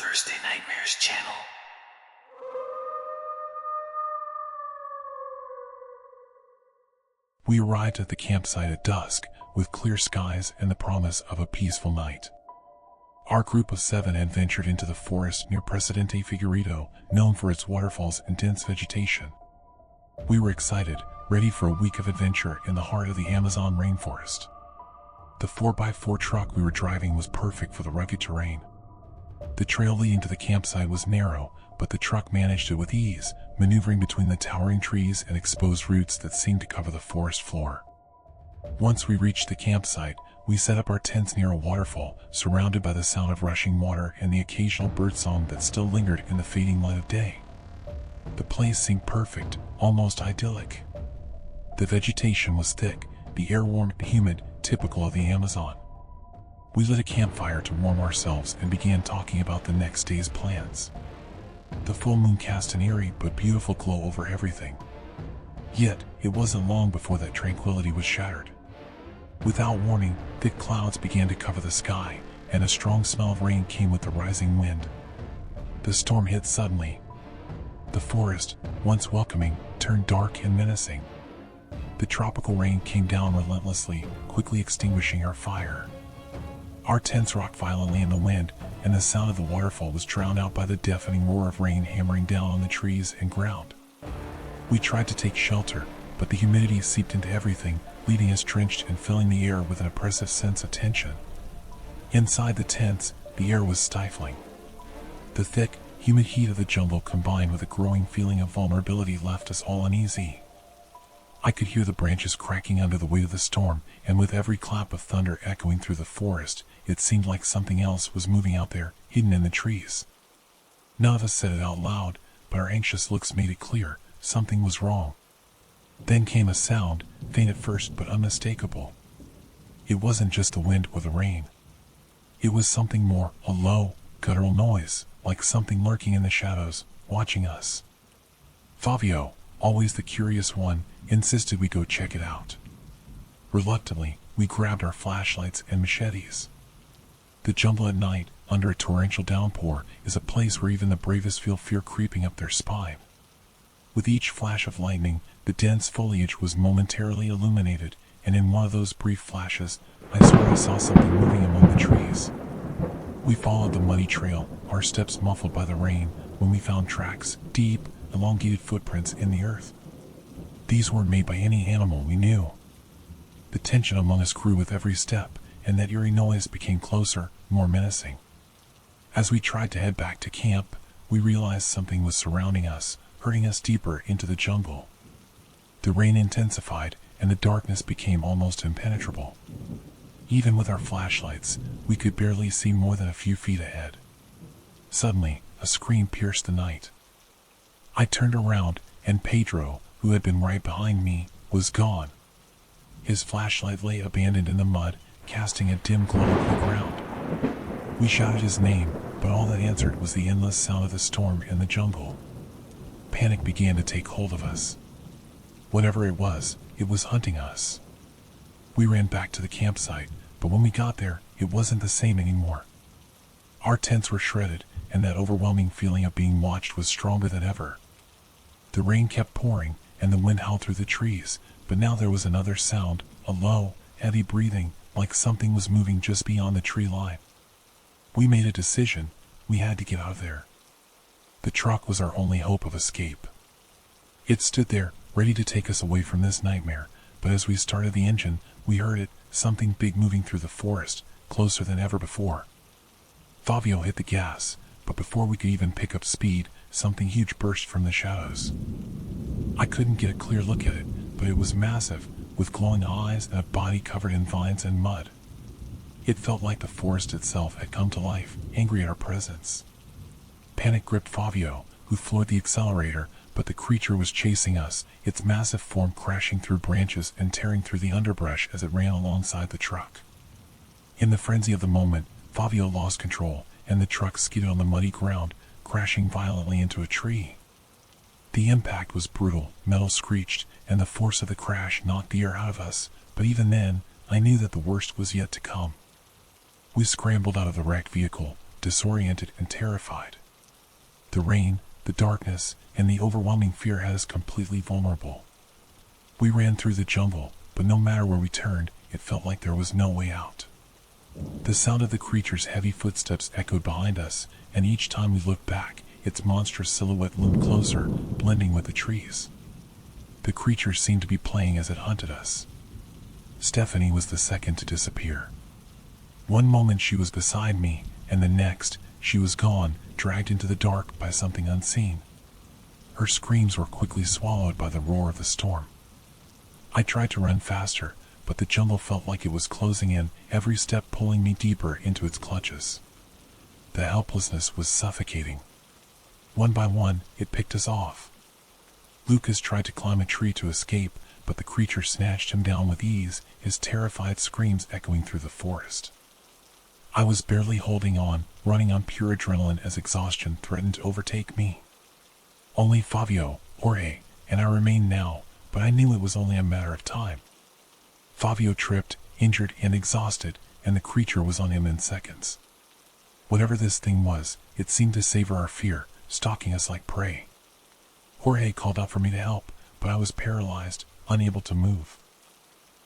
Thursday Nightmares channel. We arrived at the campsite at dusk, with clear skies and the promise of a peaceful night. Our group of 7 had ventured into the forest near Presidente Figueredo, known for its waterfalls and dense vegetation. We were excited, ready for a week of adventure in the heart of the Amazon rainforest. The 4x4 truck we were driving was perfect for the rugged terrain. The trail leading to the campsite was narrow, but the truck managed it with ease, maneuvering between the towering trees and exposed roots that seemed to cover the forest floor. Once we reached the campsite, we set up our tents near a waterfall, surrounded by the sound of rushing water and the occasional birdsong that still lingered in the fading light of day. The place seemed perfect, almost idyllic. The vegetation was thick, the air warm and humid, typical of the Amazon. We lit a campfire to warm ourselves and began talking about the next day's plans. The full moon cast an eerie but beautiful glow over everything. Yet, it wasn't long before that tranquility was shattered. Without warning, thick clouds began to cover the sky, and a strong smell of rain came with the rising wind. The storm hit suddenly. The forest, once welcoming, turned dark and menacing. The tropical rain came down relentlessly, quickly extinguishing our fire. Our tents rocked violently in the wind, and the sound of the waterfall was drowned out by the deafening roar of rain hammering down on the trees and ground. We tried to take shelter, but the humidity seeped into everything, leaving us drenched and filling the air with an oppressive sense of tension. Inside the tents, the air was stifling. The thick, humid heat of the jungle combined with a growing feeling of vulnerability left us all uneasy. I could hear the branches cracking under the weight of the storm, and with every clap of thunder echoing through the forest, it seemed like something else was moving out there, hidden in the trees. None of us said it out loud, but our anxious looks made it clear something was wrong. Then came a sound, faint at first but unmistakable. It wasn't just the wind or the rain. It was something more, a low, guttural noise, like something lurking in the shadows, watching us. Fabio, always the curious one, insisted we go check it out. Reluctantly, we grabbed our flashlights and machetes. The jungle at night, under a torrential downpour, is a place where even the bravest feel fear creeping up their spine. With each flash of lightning, the dense foliage was momentarily illuminated, and in one of those brief flashes, I swear I saw something moving among the trees. We followed the muddy trail, our steps muffled by the rain, when we found tracks, deep, elongated footprints in the earth. These weren't made by any animal we knew. The tension among us grew with every step, and that eerie noise became closer, more menacing. As we tried to head back to camp, we realized something was surrounding us, hurting us deeper into the jungle. The rain intensified, and the darkness became almost impenetrable. Even with our flashlights, we could barely see more than a few feet ahead. Suddenly, a scream pierced the night. I turned around, and Pedro, who had been right behind me, was gone. His flashlight lay abandoned in the mud, casting a dim glow over the ground. We shouted his name, but all that answered was the endless sound of the storm in the jungle. Panic began to take hold of us. Whatever it was hunting us. We ran back to the campsite, but when we got there, it wasn't the same anymore. Our tents were shredded, and that overwhelming feeling of being watched was stronger than ever. The rain kept pouring, and the wind howled through the trees, but now there was another sound, a low, heavy breathing, like something was moving just beyond the tree line. We made a decision. We had to get out of there. The truck was our only hope of escape. It stood there, ready to take us away from this nightmare, but as we started the engine, we heard it, something big moving through the forest, closer than ever before. Fabio hit the gas, but before we could even pick up speed, something huge burst from the shadows. I couldn't get a clear look at it, but it was massive, with glowing eyes and a body covered in vines and mud. It felt like the forest itself had come to life, angry at our presence. Panic gripped Fabio, who floored the accelerator, but the creature was chasing us, its massive form crashing through branches and tearing through the underbrush as it ran alongside the truck. In the frenzy of the moment, Fabio lost control, and the truck skidded on the muddy ground, crashing violently into a tree. The impact was brutal, metal screeched, and the force of the crash knocked the air out of us, but even then, I knew that the worst was yet to come. We scrambled out of the wrecked vehicle, disoriented and terrified. The rain, the darkness, and the overwhelming fear had us completely vulnerable. We ran through the jungle, but no matter where we turned, it felt like there was no way out. The sound of the creature's heavy footsteps echoed behind us, and each time we looked back, its monstrous silhouette loomed closer, blending with the trees. The creature seemed to be playing as it hunted us. Stephanie was the second to disappear. One moment she was beside me, and the next, she was gone, dragged into the dark by something unseen. Her screams were quickly swallowed by the roar of the storm. I tried to run faster, but the jungle felt like it was closing in, every step pulling me deeper into its clutches. The helplessness was suffocating. One by one, it picked us off. Lucas tried to climb a tree to escape, but the creature snatched him down with ease, his terrified screams echoing through the forest. I was barely holding on, running on pure adrenaline as exhaustion threatened to overtake me. Only Fabio, Jorge, and I remained now, but I knew it was only a matter of time. Fabio tripped, injured and exhausted, and the creature was on him in seconds. Whatever this thing was, it seemed to savor our fear, stalking us like prey. Jorge called out for me to help, but I was paralyzed, unable to move.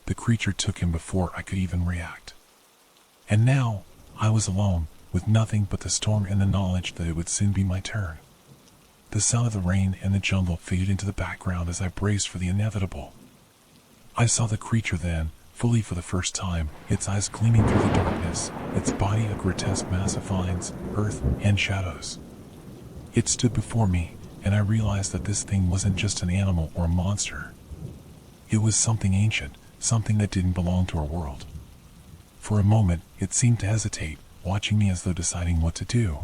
The creature took him before I could even react. And now, I was alone, with nothing but the storm and the knowledge that it would soon be my turn. The sound of the rain and the jungle faded into the background as I braced for the inevitable. I saw the creature then, fully for the first time, its eyes gleaming through the darkness, its body a grotesque mass of vines, earth, and shadows. It stood before me, and I realized that this thing wasn't just an animal or a monster. It was something ancient, something that didn't belong to our world. For a moment, it seemed to hesitate, watching me as though deciding what to do.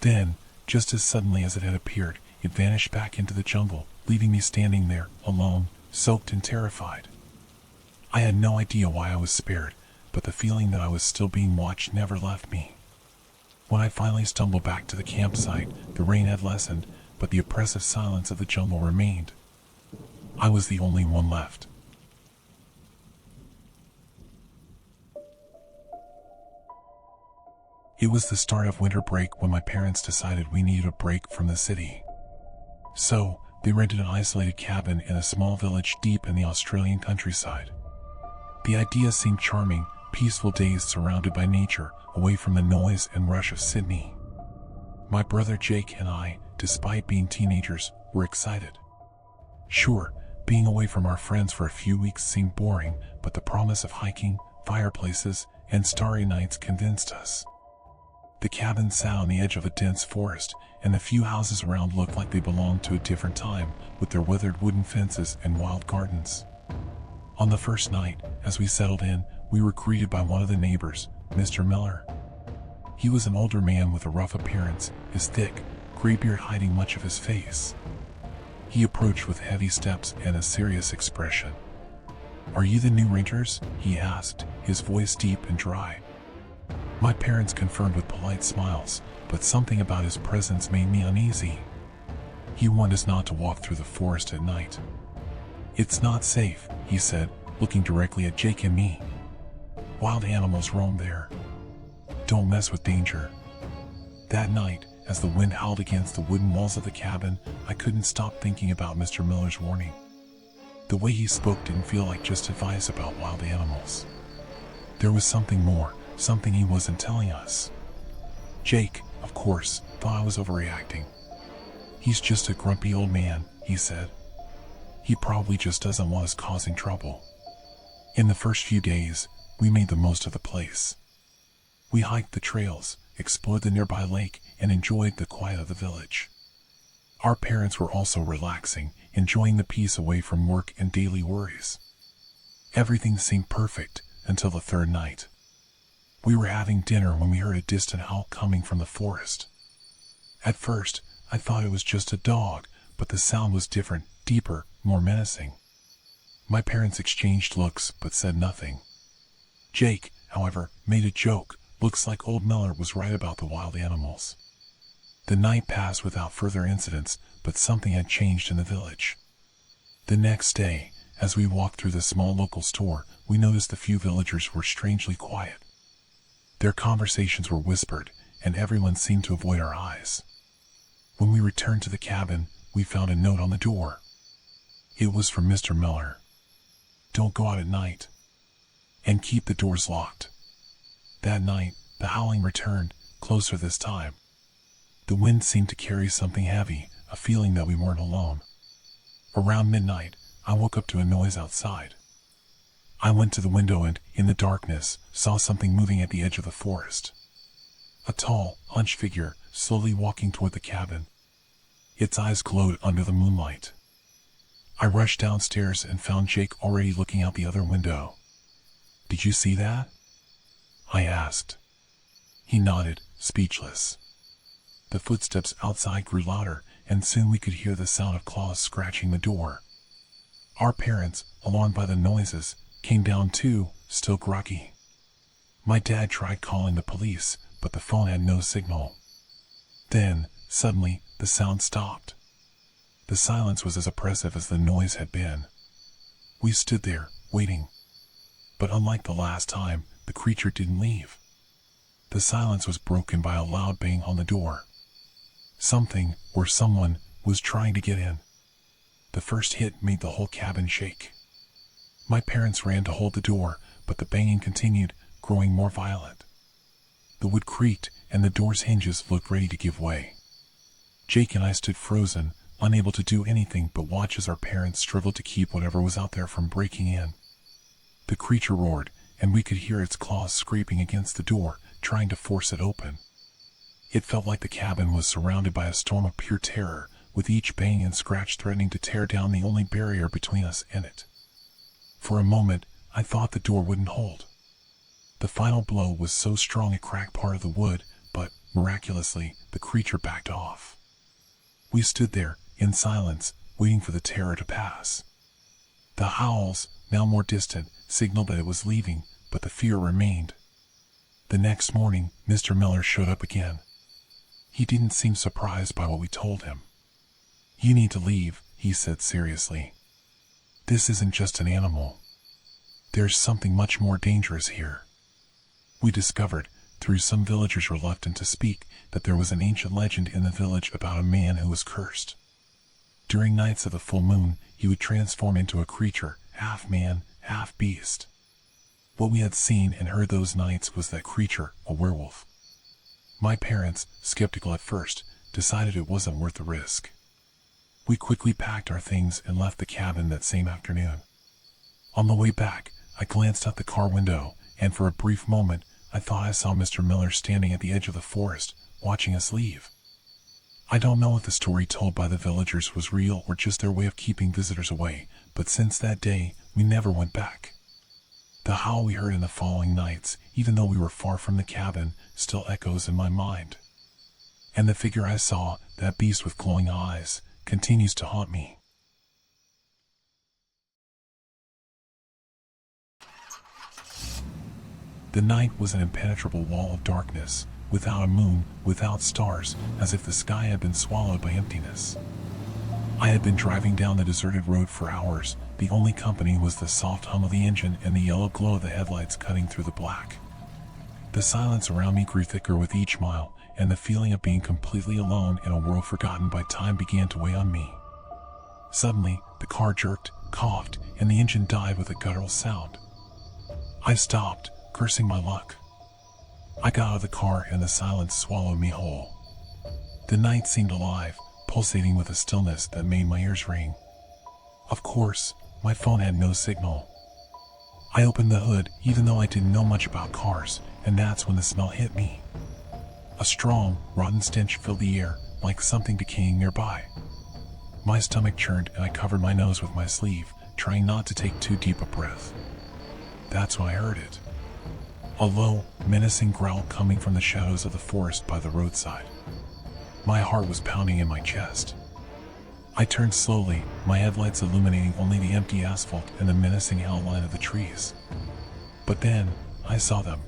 Then, just as suddenly as it had appeared, it vanished back into the jungle, leaving me standing there, alone, soaked and terrified. I had no idea why I was spared, but the feeling that I was still being watched never left me. When I finally stumbled back to the campsite, the rain had lessened, but the oppressive silence of the jungle remained. I was the only one left. It was the start of winter break when my parents decided we needed a break from the city. So, they rented an isolated cabin in a small village deep in the Australian countryside. The idea seemed charming, peaceful days surrounded by nature, away from the noise and rush of Sydney. My brother Jake and I, despite being teenagers, were excited. Sure, being away from our friends for a few weeks seemed boring, but the promise of hiking, fireplaces, and starry nights convinced us. The cabin sat on the edge of a dense forest, and the few houses around looked like they belonged to a different time, with their weathered wooden fences and wild gardens. On the first night, as we settled in, we were greeted by one of the neighbors, Mr. Miller. He was an older man with a rough appearance, his thick, gray beard hiding much of his face. He approached with heavy steps and a serious expression. "Are you the new renters?" he asked, his voice deep and dry. My parents confirmed with polite smiles, but something about his presence made me uneasy. He warned us not to walk through the forest at night. "It's not safe," he said, looking directly at Jake and me. "Wild animals roam there. Don't mess with danger." That night, as the wind howled against the wooden walls of the cabin, I couldn't stop thinking about Mr. Miller's warning. The way he spoke didn't feel like just advice about wild animals. There was something more, something he wasn't telling us. Jake, of course, thought I was overreacting. "He's just a grumpy old man," he said. "He probably just doesn't want us causing trouble." In the first few days, we made the most of the place. We hiked the trails, explored the nearby lake, and enjoyed the quiet of the village. Our parents were also relaxing, enjoying the peace away from work and daily worries. Everything seemed perfect until the third night. We were having dinner when we heard a distant howl coming from the forest. At first, I thought it was just a dog, but the sound was different, deeper, more menacing. My parents exchanged looks, but said nothing. Jake, however, made a joke. "Looks like old Miller was right about the wild animals." The night passed without further incidents, but something had changed in the village. The next day, as we walked through the small local store, we noticed the few villagers were strangely quiet. Their conversations were whispered, and everyone seemed to avoid our eyes. When we returned to the cabin, we found a note on the door. It was from Mr. Miller. "Don't go out at night, and keep the doors locked." That night, the howling returned, closer this time. The wind seemed to carry something heavy, a feeling that we weren't alone. Around midnight, I woke up to a noise outside. I went to the window and, in the darkness, saw something moving at the edge of the forest. A tall, hunched figure, slowly walking toward the cabin. Its eyes glowed under the moonlight. I rushed downstairs and found Jake already looking out the other window. "Did you see that?" I asked. He nodded, speechless. The footsteps outside grew louder, and soon we could hear the sound of claws scratching the door. Our parents, alarmed by the noises, came down too, still groggy. My dad tried calling the police, but the phone had no signal. Then, suddenly, the sound stopped. The silence was as oppressive as the noise had been. We stood there, waiting. But unlike the last time, the creature didn't leave. The silence was broken by a loud bang on the door. Something, or someone, was trying to get in. The first hit made the whole cabin shake. My parents ran to hold the door, but the banging continued, growing more violent. The wood creaked, and the door's hinges looked ready to give way. Jake and I stood frozen, unable to do anything but watch as our parents struggled to keep whatever was out there from breaking in. The creature roared, and we could hear its claws scraping against the door, trying to force it open. It felt like the cabin was surrounded by a storm of pure terror, with each bang and scratch threatening to tear down the only barrier between us and it. For a moment, I thought the door wouldn't hold. The final blow was so strong it cracked part of the wood, but, miraculously, the creature backed off. We stood there, in silence, waiting for the terror to pass. The howls, now more distant, signaled that it was leaving, but the fear remained. The next morning, Mr. Miller showed up again. He didn't seem surprised by what we told him. "You need to leave," he said seriously. "This isn't just an animal. There's something much more dangerous here." We discovered, through some villagers reluctant to speak, that there was an ancient legend in the village about a man who was cursed. During nights of the full moon, he would transform into a creature, half man, half beast. What we had seen and heard those nights was that creature, a werewolf. My parents, skeptical at first, decided it wasn't worth the risk. We quickly packed our things and left the cabin that same afternoon. On the way back, I glanced out the car window, and for a brief moment, I thought I saw Mr. Miller standing at the edge of the forest, watching us leave. I don't know if the story told by the villagers was real or just their way of keeping visitors away, but since that day, we never went back. The howl we heard in the following nights, even though we were far from the cabin, still echoes in my mind. And the figure I saw, that beast with glowing eyes, continues to haunt me. The night was an impenetrable wall of darkness, without a moon, without stars, as if the sky had been swallowed by emptiness. I had been driving down the deserted road for hours. The only company was the soft hum of the engine and the yellow glow of the headlights cutting through the black. The silence around me grew thicker with each mile, and the feeling of being completely alone in a world forgotten by time began to weigh on me. Suddenly, the car jerked, coughed, and the engine died with a guttural sound. I stopped, cursing my luck. I got out of the car and the silence swallowed me whole. The night seemed alive, pulsating with a stillness that made my ears ring. Of course, my phone had no signal. I opened the hood, even though I didn't know much about cars, and that's when the smell hit me. A strong, rotten stench filled the air, like something decaying nearby. My stomach churned and I covered my nose with my sleeve, trying not to take too deep a breath. That's when I heard it. A low, menacing growl coming from the shadows of the forest by the roadside. My heart was pounding in my chest. I turned slowly, my headlights illuminating only the empty asphalt and the menacing outline of the trees. But then, I saw them.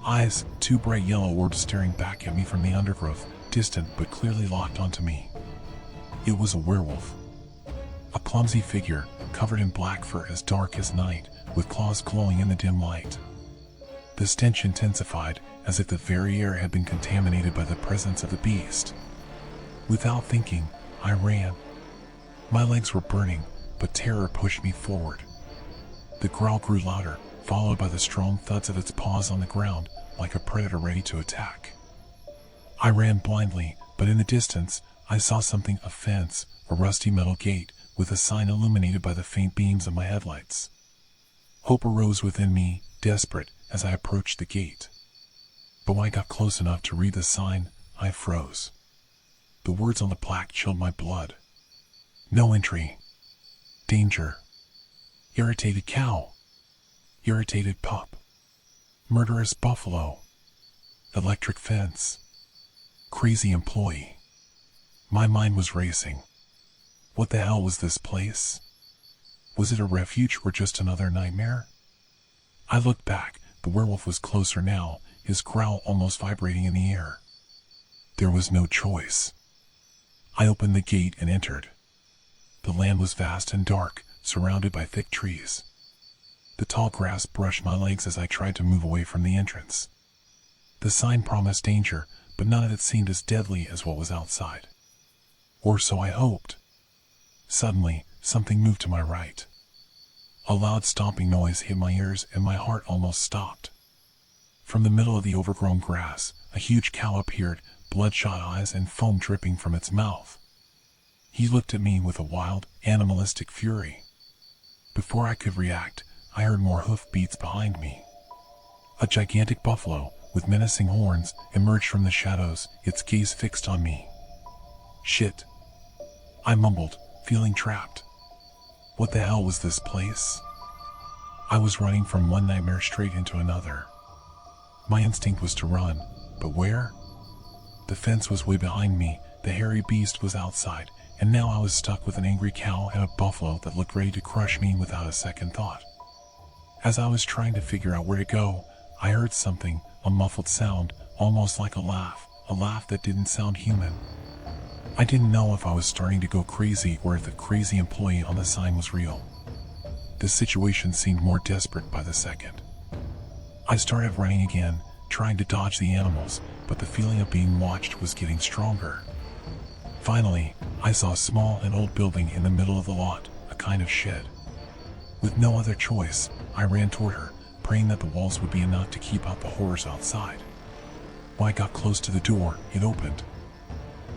Eyes, two bright yellow orbs staring back at me from the undergrowth, distant but clearly locked onto me. It was a werewolf. A clumsy figure, covered in black fur as dark as night, with claws glowing in the dim light. The stench intensified, as if the very air had been contaminated by the presence of the beast. Without thinking, I ran. My legs were burning, but terror pushed me forward. The growl grew louder, followed by the strong thuds of its paws on the ground, like a predator ready to attack. I ran blindly, but in the distance, I saw something: a fence, a rusty metal gate, with a sign illuminated by the faint beams of my headlights. Hope arose within me, desperate, as I approached the gate. But when I got close enough to read the sign, I froze. The words on the plaque chilled my blood. No entry. Danger. Irritated cow. Irritated pup. Murderous buffalo. Electric fence. Crazy employee. My mind was racing. What the hell was this place? Was it a refuge or just another nightmare? I looked back. The werewolf was closer now, his growl almost vibrating in the air. There was no choice. I opened the gate and entered. The land was vast and dark, surrounded by thick trees. The tall grass brushed my legs as I tried to move away from the entrance. The sign promised danger, but none of it seemed as deadly as what was outside. Or so I hoped. Suddenly, something moved to my right. A loud stomping noise hit my ears and my heart almost stopped. From the middle of the overgrown grass, a huge cow appeared, bloodshot eyes and foam dripping from its mouth. He looked at me with a wild, animalistic fury. Before I could react, I heard more hoof beats behind me. A gigantic buffalo, with menacing horns, emerged from the shadows, its gaze fixed on me. Shit. I mumbled, feeling trapped. What the hell was this place? I was running from one nightmare straight into another. My instinct was to run, but where? The fence was way behind me, the hairy beast was outside, and now I was stuck with an angry cow and a buffalo that looked ready to crush me without a second thought. As I was trying to figure out where to go, I heard something, a muffled sound, almost like a laugh that didn't sound human. I didn't know if I was starting to go crazy or if the crazy employee on the sign was real. The situation seemed more desperate by the second. I started running again, trying to dodge the animals, but the feeling of being watched was getting stronger. Finally, I saw a small and old building in the middle of the lot, a kind of shed. With no other choice, I ran toward her, praying that the walls would be enough to keep out the horrors outside. When I got close to the door, it opened.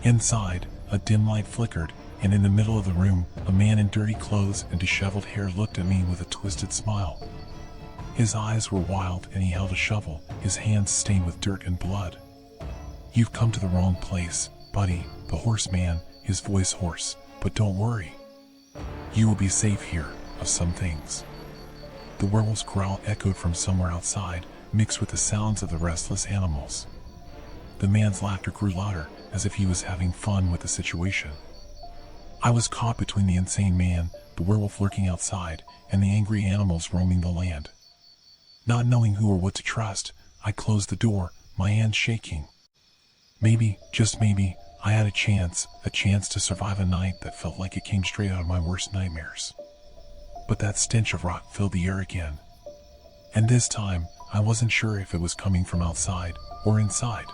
Inside, a dim light flickered, and in the middle of the room, a man in dirty clothes and disheveled hair looked at me with a twisted smile. His eyes were wild and he held a shovel, his hands stained with dirt and blood. "You've come to the wrong place, buddy," the horseman, his voice hoarse, "but don't worry. You will be safe here, of some things." The werewolf's growl echoed from somewhere outside, mixed with the sounds of the restless animals. The man's laughter grew louder, as if he was having fun with the situation. I was caught between the insane man, the werewolf lurking outside, and the angry animals roaming the land. Not knowing who or what to trust, I closed the door, my hands shaking. Maybe, just maybe, I had a chance to survive a night that felt like it came straight out of my worst nightmares. But that stench of rot filled the air again. And this time, I wasn't sure if it was coming from outside or inside.